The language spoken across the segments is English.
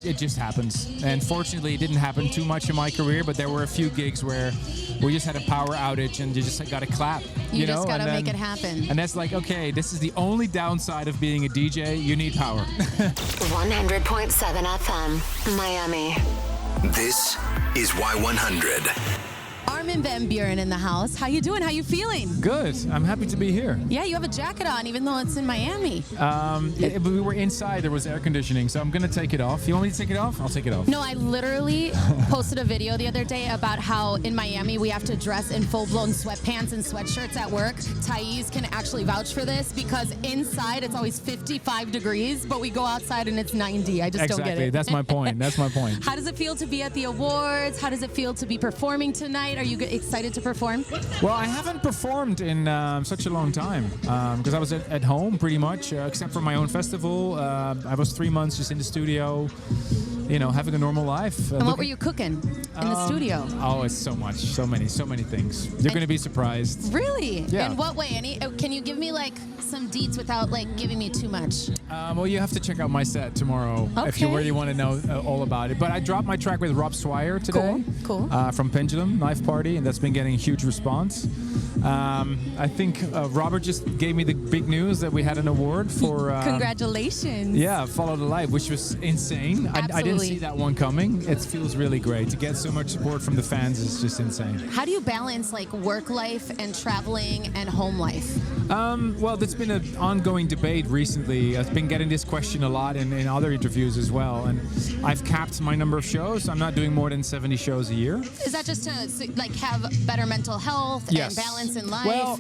It just happens. And fortunately, it didn't happen too much in my career, but there were a few gigs where we just had a power outage and you just got to clap. You just got to and make then- it happen. And that's like, okay, this is the only downside of being a DJ. You need power. 100.7 FM, Miami. This is Y100. Armin van Buuren in the house. How you doing? How you feeling? Good. I'm happy to be here. Yeah, you have a jacket on, even though it's in Miami. But we were inside. There was air conditioning, so I'm going to take it off. You want me to take it off? I'll take it off. No, I literally posted a video the other day about how in Miami we have to dress in full-blown sweatpants and sweatshirts at work. Thais can actually vouch for this because inside it's always 55 degrees, but we go outside and it's 90. I just don't get Exactly. it. That's my point. That's my point. How does it feel to be at the awards? How does it feel to be performing tonight? Are you excited to perform? Well, I haven't performed in such a long time because I was at home pretty much, except for my own festival. I was 3 months just in the studio, having a normal life. And what were you cooking in the studio? Oh, it's so much, so many things. You're going to be surprised. Really? Yeah. In what way? Can you give me some deets without giving me too much? Well, you have to check out my set tomorrow if you Okay. really want to know all about it. But I dropped my track with Rob Swire today. Cool. From Pendulum Knife Party, and that's been getting a huge response. I think Robert just gave me the big news that we had an award for... Congratulations. Yeah, Follow the Light, which was insane. I didn't see that one coming. It feels really great. To get so much support from the fans is just insane. How do you balance work life and traveling and home life? Well, there's been an ongoing debate recently. I've been getting this question a lot in other interviews as well. And I've capped my number of shows. I'm not doing more than 70 shows a year. Is that just to have better mental health Yes. and balance in life? Well,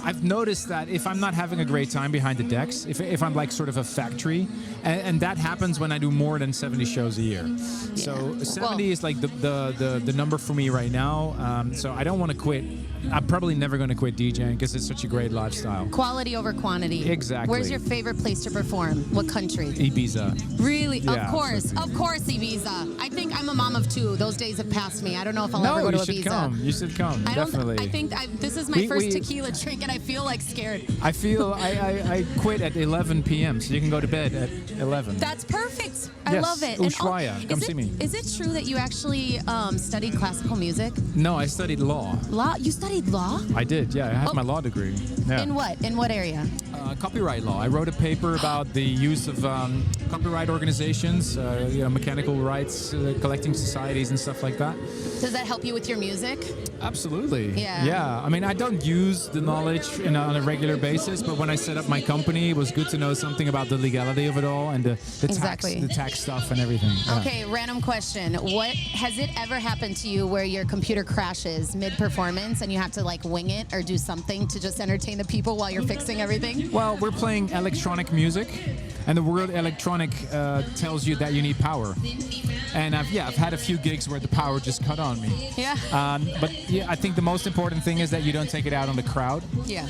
I've noticed that if I'm not having a great time behind the decks, if I'm sort of a factory, and that happens when I do more than 70 shows a year. So 70 is the number for me right now. So I don't want to quit. I'm probably never going to quit DJing because it's such a great lifestyle. Quality over quantity. Exactly. Where's your favorite place to perform? What country? Ibiza. Really? Yeah, Of course, Ibiza. I think I'm a mom of two. Those days have passed me. I don't know if I'll ever go to you Ibiza. should come. You should come. Definitely. I think this is my first we- tequila drink, and I feel scared. I feel I quit at 11 p.m. so you can go to bed at 11. That's perfect. I Yes, love it. Ushuaia. Come see me. Is it true that you actually studied classical music? No, I studied law. Law? You studied law? I did, yeah. I have my law degree. Yeah. In what? In what area? Copyright law. I wrote a paper about the use of copyright organizations, mechanical rights, collecting societies and stuff like that. Does that help you with your music? Absolutely. Yeah. Yeah. I mean, I don't use the knowledge on a regular basis, but when I set up my company, it was good to know something about the legality of it all and the tax stuff and everything. Yeah. Okay, random question. Has it ever happened to you where your computer crashes mid-performance and you have to wing it or do something to just entertain the people while you're fixing everything? Well, we're playing electronic music, and the word electronic tells you that you need power. And I've had a few gigs where the power just cut on me. Yeah. But yeah, I think the most important thing is that you don't take it out on the crowd. Yeah.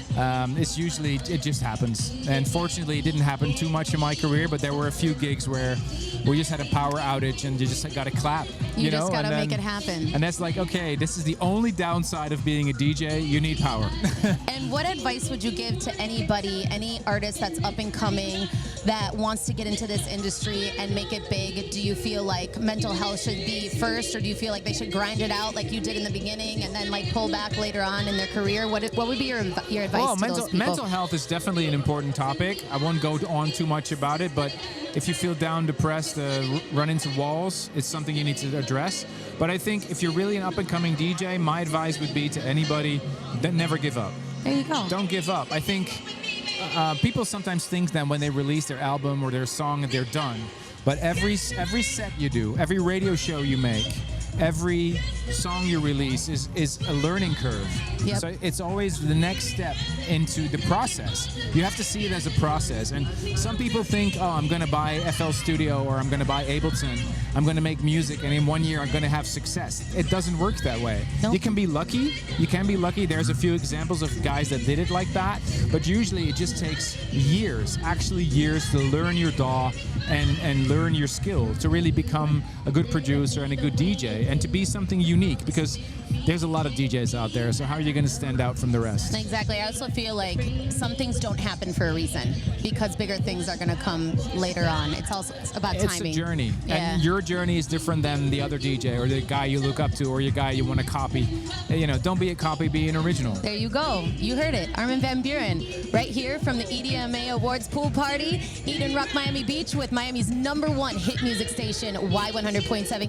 It just happens. And fortunately, it didn't happen too much in my career, but there were a few gigs where we just had a power outage and you just got to clap. You just got to make it happen. And that's like, okay, this is the only downside of being a DJ. You need power. And what advice would you give to anybody, any artist that's up and coming that wants to get into this industry and make it big? Do you feel like mental health should be first, or do you feel like they should grind it out like you did in the beginning and then pull back later on in their career? What would be your advice to those people? Mental health is definitely an important topic. I won't go on too much about it, but if you feel down, depressed, run into walls, it's something you need to address. But I think if you're really an up-and-coming DJ, my advice would be to anybody that never give up. There you go. Don't give up. I think people sometimes think that when they release their album or their song, they're done. But every set you do, every radio show you make, every song you release is a learning curve. Yep. So it's always the next step into the process. You have to see it as a process. And some people think, oh, I'm going to buy FL Studio or I'm going to buy Ableton. I'm going to make music and in 1 year I'm going to have success. It doesn't work that way. Nope. You can be lucky. You can be lucky. There's a few examples of guys that did it like that. But usually it just takes years, actually years, to learn your DAW and learn your skill to really become a good producer and a good DJ. DJ and to be something unique, because there's a lot of DJs out there, so how are you going to stand out from the rest? Exactly. I also feel like some things don't happen for a reason, because bigger things are going to come later on. It's about timing. It's a journey. Yeah. And your journey is different than the other DJ or the guy you look up to or your guy you want to copy. You know, don't be a copy, be an original. There you go. You heard it. Armin van Buuren, right here from the EDMA Awards pool party, Eden Rock, Miami Beach, with Miami's #1 hit music station, Y100.7.